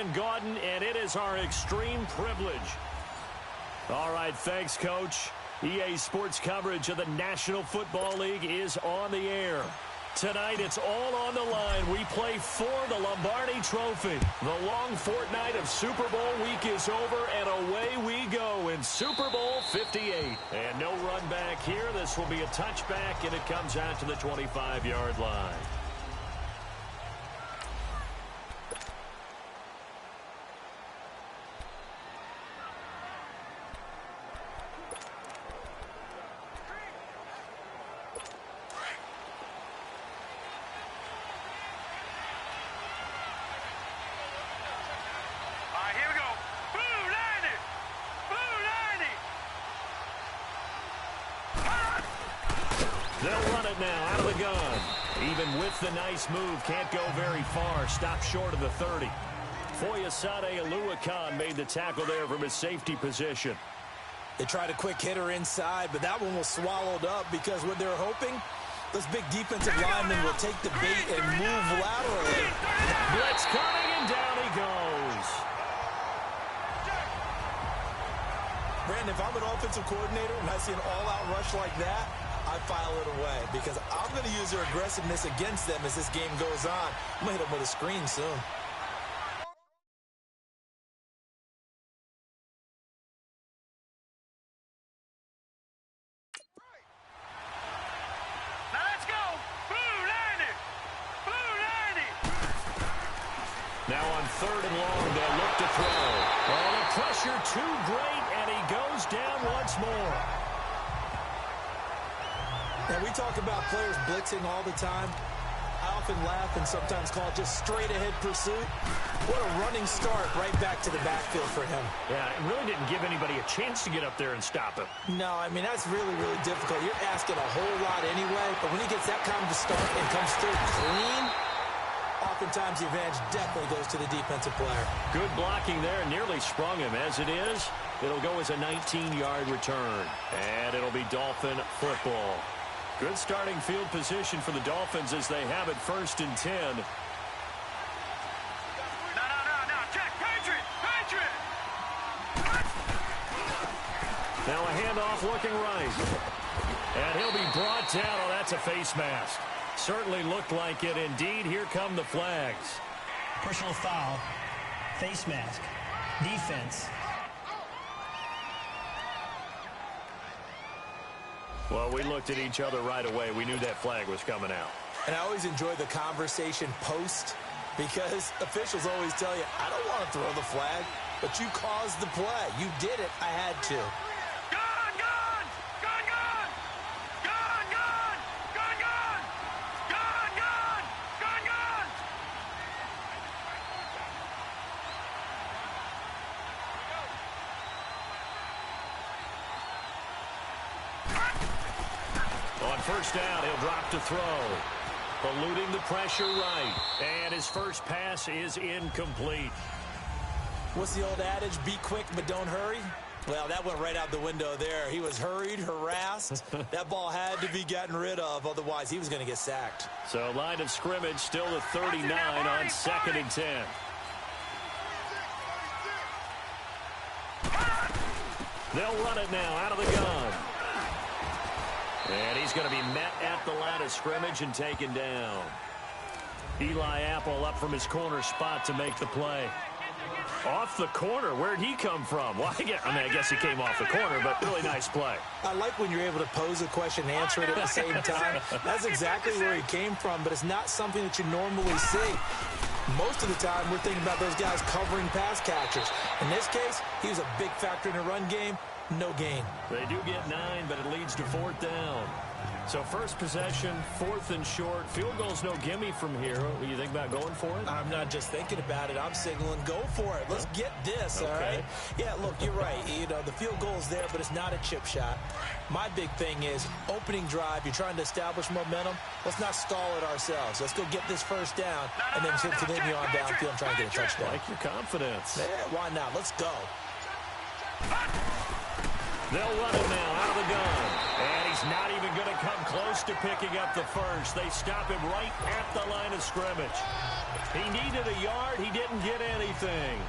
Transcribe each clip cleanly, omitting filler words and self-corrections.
and Gordon, and it is our extreme privilege. All right, thanks, Coach. EA Sports coverage of the National Football League is on the air. Tonight, it's all on the line. We play for the Lombardi Trophy. The long fortnight of Super Bowl week is over, and away we go in Super Bowl 58. And no run back here. This will be a touchback, and it comes out to the 25-yard line. They'll run it now out of the gun. Even with the nice move, can't go very far. Stopped short of the 30. Foyesade Oluwakan made the tackle there from his safety position. They tried a quick hitter inside, but that one was swallowed up because what they're hoping, those big defensive linemen will take the bait and move laterally. Blitz coming, and down he goes. Brandon, if I'm an offensive coordinator and I see an all-out rush like that, I file it away because I'm going to use their aggressiveness against them as this game goes on. I'm going to hit them with a screen soon. Now let's go. Boo, Landy. Now on 3rd and long, they'll look to throw. Oh, the pressure too great, and he goes down once more. Now, we talk about players blitzing all the time. I often laugh and sometimes call it just straight-ahead pursuit. What a running start right back to the backfield for him. Yeah, it really didn't give anybody a chance to get up there and stop him. No, I mean, that's really, really difficult. You're asking a whole lot anyway, but when he gets that kind of start and comes through clean, oftentimes the advantage definitely goes to the defensive player. Good blocking there, nearly sprung him. As it is, it'll go as a 19-yard return, and it'll be Dolphin football. Good starting field position for the Dolphins as they have it 1st and 10. No. Check. Patriot. Now a handoff looking right. And he'll be brought down. Oh, that's a face mask. Certainly looked like it. Indeed, here come the flags. Personal foul, face mask, defense. Well, we looked at each other right away. We knew that flag was coming out. And I always enjoy the conversation post because officials always tell you, I don't want to throw the flag, but you caused the play. You did it. I had to. On 1st down, he'll drop to throw. Eluding the pressure right. And his first pass is incomplete. What's the old adage? Be quick, but don't hurry. Well, that went right out the window there. He was hurried, harassed. That ball had to be gotten rid of. Otherwise, he was going to get sacked. So line of scrimmage still at 39 on 2nd and 10. They'll run it now out of the gun. And he's going to be met at the line of scrimmage and taken down. Eli Apple up from his corner spot to make the play. Off the corner. Where'd he come from? Well, I guess he came off the corner, but really nice play. I like when you're able to pose a question and answer it at the same time. That's exactly where he came from, but it's not something that you normally see. Most of the time, we're thinking about those guys covering pass catchers. In this case, he was a big factor in the run game. No gain. They do get 9, but it leads to 4th down. So first possession, 4th and short. Field goal's no gimme from here. What do you think about going for it? I'm not just thinking about it. I'm signaling go for it. Let's get this, all right? Yeah, look, you're right. You know, the field goal's there, but it's not a chip shot. My big thing is opening drive. You're trying to establish momentum. Let's not stall it ourselves. Let's go get this 1st down and then continue on downfield and try and get a touchdown. Like your confidence. Yeah, why not? Let's go. They'll run it now out of the gun. And he's He's not even going to come close to picking up the first. They stop him right at the line of scrimmage. He needed a yard. He didn't get anything.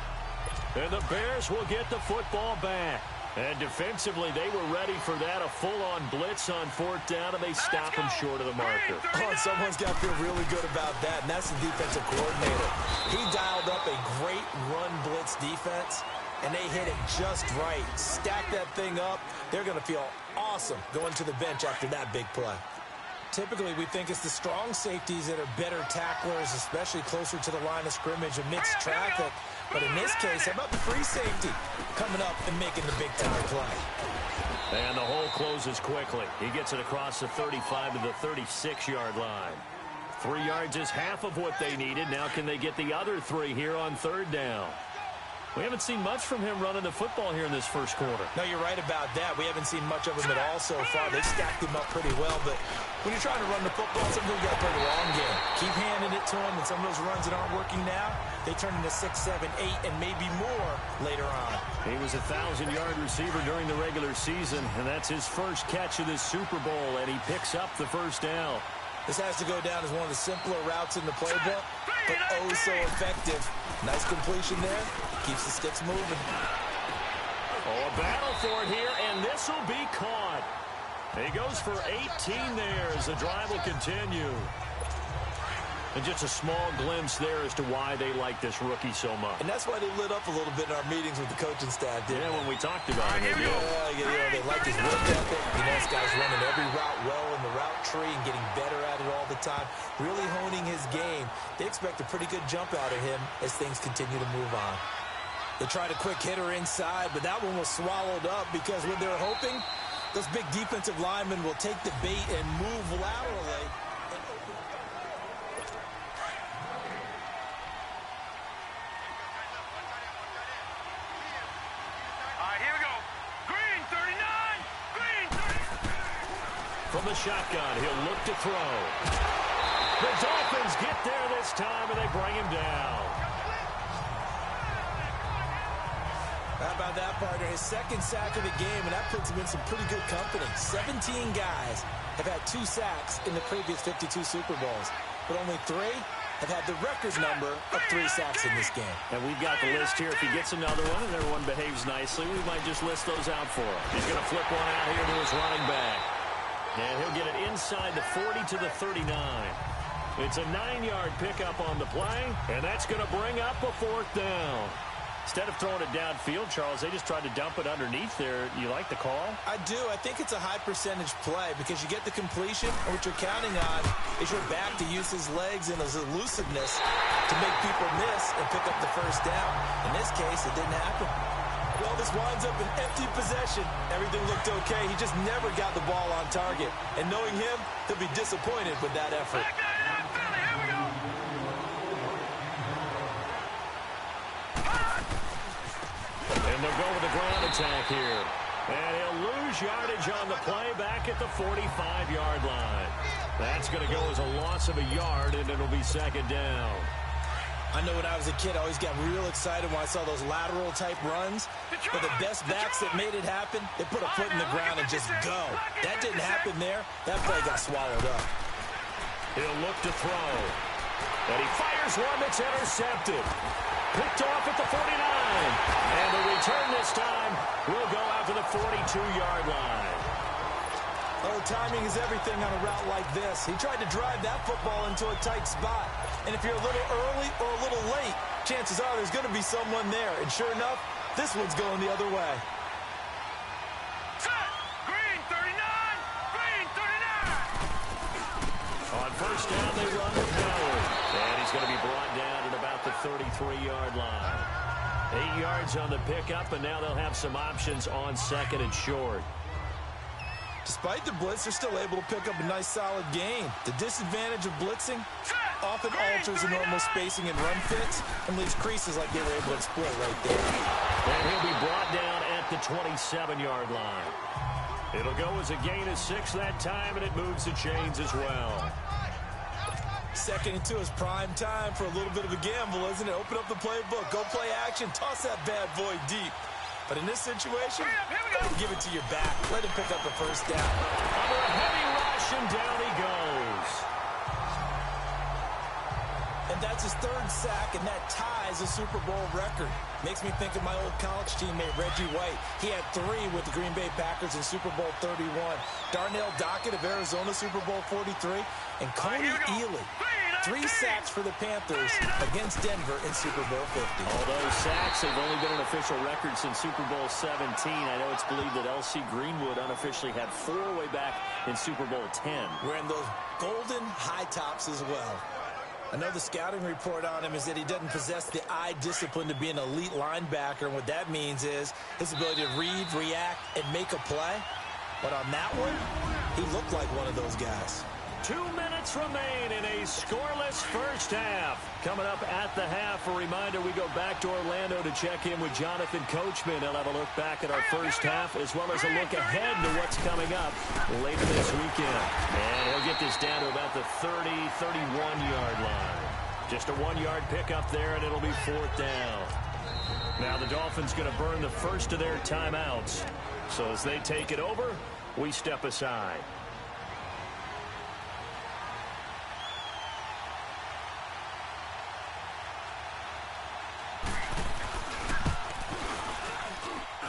And the Bears will get the football back. And defensively, they were ready for that, a full-on blitz on fourth down, and they stop him short of the marker. Oh, someone's got to feel really good about that, and that's the defensive coordinator. He dialed up a great run blitz defense, and they hit it just right. Stack that thing up. They're going to feel awesome going to the bench after that big play. Typically, we think it's the strong safeties that are better tacklers, especially closer to the line of scrimmage amidst traffic. But in this case, how about the free safety coming up and making the big-time play? And the hole closes quickly. He gets it across the 35 to the 36-yard line. 3 yards is half of what they needed. Now can they get the other 3 here on third down? We haven't seen much from him running the football here in this first quarter. No, you're right about that. We haven't seen much of him at all so far. They stacked him up pretty well, but when you're trying to run the football, sometimes you got to play the long game. Keep handing it to him, and some of those runs that aren't working now, they turn into 6, 7, 8, and maybe more later on. He was a 1,000-yard receiver during the regular season, and that's his first catch of this Super Bowl, and he picks up the first down. This has to go down as one of the simpler routes in the playbook, but oh so effective. Nice completion there. Keeps the sticks moving. Oh, a battle for it here, and this will be caught. He goes for 18 there as the drive will continue. And just a small glimpse there as to why they like this rookie so much. And that's why they lit up a little bit in our meetings with the coaching staff, didn't they? When we talked about it. Yeah, they like his work ethic. This guy's running every route well in the route tree and getting better at it all the time. Really honing his game. They expect a pretty good jump out of him as things continue to move on. They tried a quick hitter inside, but that one was swallowed up because when they're hoping, those big defensive linemen will take the bait and move laterally. From the shotgun, he'll look to throw. The Dolphins get there this time, and they bring him down. How about that, partner? His second sack of the game, and that puts him in some pretty good company. 17 guys have had 2 sacks in the previous 52 Super Bowls, but only 3 have had the record number of 3 sacks in this game. And we've got the list here. If he gets another one and everyone behaves nicely, we might just list those out for him. He's going to flip one out here to his running back. And he'll get it inside the 40 to the 39. It's a 9-yard pickup on the play, and that's going to bring up a 4th down. Instead of throwing it downfield, Charles, they just tried to dump it underneath there. You like the call? I do. I think it's a high-percentage play because you get the completion, and what you're counting on is your back to use his legs and his elusiveness to make people miss and pick up the first down. In this case, it didn't happen. Well, this winds up an empty possession. Everything looked okay. He just never got the ball on target. And knowing him, he'll be disappointed with that effort. And they'll go with the ground attack here. And he'll lose yardage on the play back at the 45-yard line. That's going to go as a loss of a yard, and it'll be 2nd down. I know when I was a kid, I always got real excited when I saw those lateral-type runs. But the best backs that made it happen, they put a foot in the ground and just go. That didn't happen there. That play got swallowed up. He'll look to throw. And he fires one that's intercepted. Picked off at the 49. And the return this time will go out to the 42-yard line. Oh, timing is everything on a route like this. He tried to drive that football into a tight spot. And if you're a little early or a little late, chances are there's going to be someone there. And sure enough, this one's going the other way. Green 39! Green 39! On first down, they run with Howard. And he's going to be brought down at about the 33-yard line. 8 yards on the pickup, and now they'll have some options on 2nd and short. Despite the blitz, they're still able to pick up a nice, solid gain. The disadvantage of blitzing often alters the normal spacing and run fits and leaves creases like they were able to exploit right there. And he'll be brought down at the 27-yard line. It'll go as a gain of 6 that time, and it moves the chains as well. 2nd and 2 is prime time for a little bit of a gamble, isn't it? Open up the playbook, go play action, toss that bad boy deep. But in this situation, don't give it to your back. Let him pick up the first down. Under a heavy rush, and down he goes. And that's his third sack, and that ties a Super Bowl record. Makes me think of my old college teammate, Reggie White. He had 3 with the Green Bay Packers in Super Bowl 31. Darnell Dockett of Arizona, Super Bowl 43. And Coney Ealy, 3 sacks for the Panthers against Denver in Super Bowl 50. Although sacks have only been an official record since Super Bowl 17, I know it's believed that L.C. Greenwood unofficially had 4 way back in Super Bowl 10. Wearing those golden high tops as well. I know the scouting report on him is that he doesn't possess the eye discipline to be an elite linebacker, and what that means is his ability to read, react, and make a play. But on that one, he looked like one of those guys. 2 minutes remain in a scoreless first half. Coming up at the half, a reminder, we go back to Orlando to check in with Jonathan Coachman. He'll have a look back at our first half, as well as a look ahead to what's coming up later this weekend. And he'll get this down to about the 30, 31-yard line. Just a 1-yard pickup there, and it'll be 4th down. Now the Dolphins going to burn the first of their timeouts. So as they take it over, we step aside.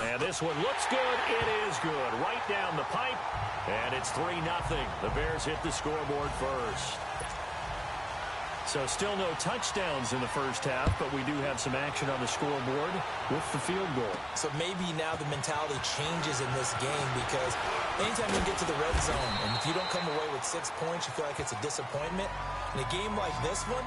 And this one looks good. It is good. Right down the pipe. And it's 3-0. The Bears hit the scoreboard first. So still no touchdowns in the first half, but we do have some action on the scoreboard with the field goal. So maybe now the mentality changes in this game, because anytime you get to the red zone, and if you don't come away with 6 points, you feel like it's a disappointment. In a game like this one,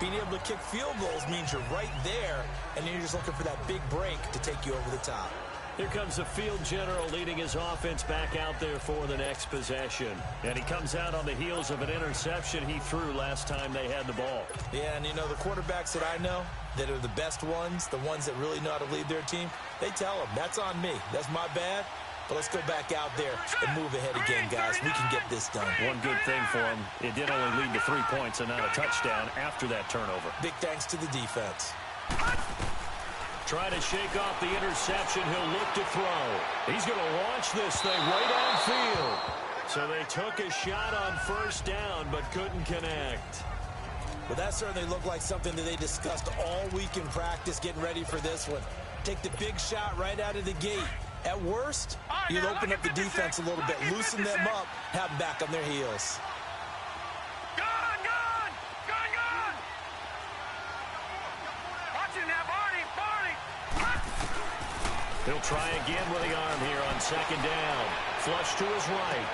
being able to kick field goals means you're right there, and then you're just looking for that big break to take you over the top. Here comes the field general leading his offense back out there for the next possession. And he comes out on the heels of an interception he threw last time they had the ball. Yeah, and you know, the quarterbacks that I know that are the best ones, the ones that really know how to lead their team, they tell them, that's on me. That's my bad. But let's go back out there and move ahead again, guys. We can get this done. One good thing for him, it did only lead to 3 points and not a touchdown after that turnover. Big thanks to the defense. Trying to shake off the interception. He'll look to throw. He's going to launch this thing right downfield. So they took a shot on first down, but couldn't connect. Well, that certainly looked like something that they discussed all week in practice, getting ready for this one. Take the big shot right out of the gate. At worst, you'll open up the defense a little bit, loosen them up, have them back on their heels. He'll try again with the arm here on second down. Flush to his right.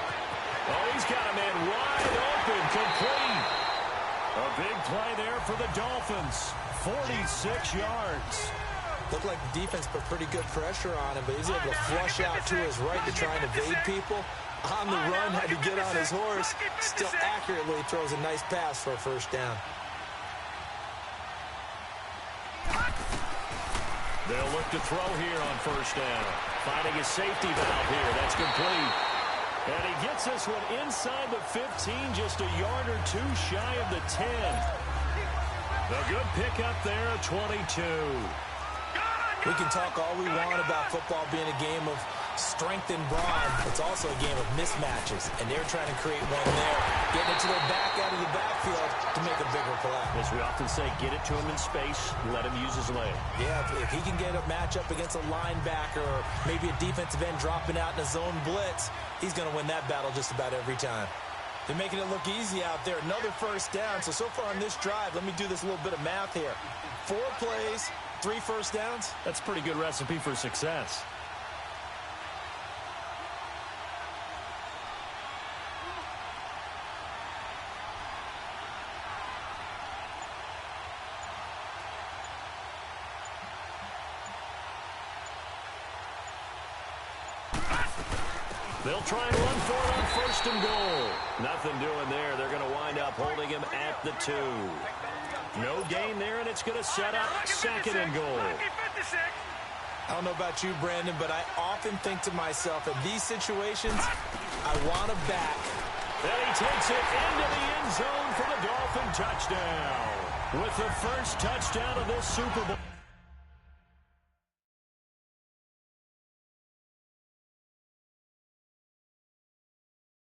Oh, he's got a man wide open, complete. A big play there for the Dolphins. 46 yards. Looked like the defense put pretty good pressure on him, but he's able to flush out to his right to try and evade people. On the run, had to get on his horse. Still accurately throws a nice pass for a first down. They'll look to throw here on first down. Finding his safety valve here. That's complete. And he gets this one inside the 15, just a yard or two shy of the 10. A good pickup there at 22. We can talk all we want about football being a game of strength and brawn. It's also a game of mismatches, and they're trying to create one there. Getting it to their back out of the backfield to make a bigger play. As we often say, get it to him in space, let him use his leg. Yeah, if he can get a matchup against a linebacker or maybe a defensive end dropping out in a zone blitz, he's going to win that battle just about every time. They're making it look easy out there. Another first down. So far on this drive, let me do this little bit of math here. 4 plays, 3 first downs. That's a pretty good recipe for success. They'll try and run for it on first and goal. Nothing doing there. They're going to wind up holding him at the 2. No gain there, and it's going to set up second and goal. I don't know about you, Brandon, but I often think to myself, in these situations, I want to back. And he takes it into the end zone for the Dolphin touchdown. With the first touchdown of this Super Bowl.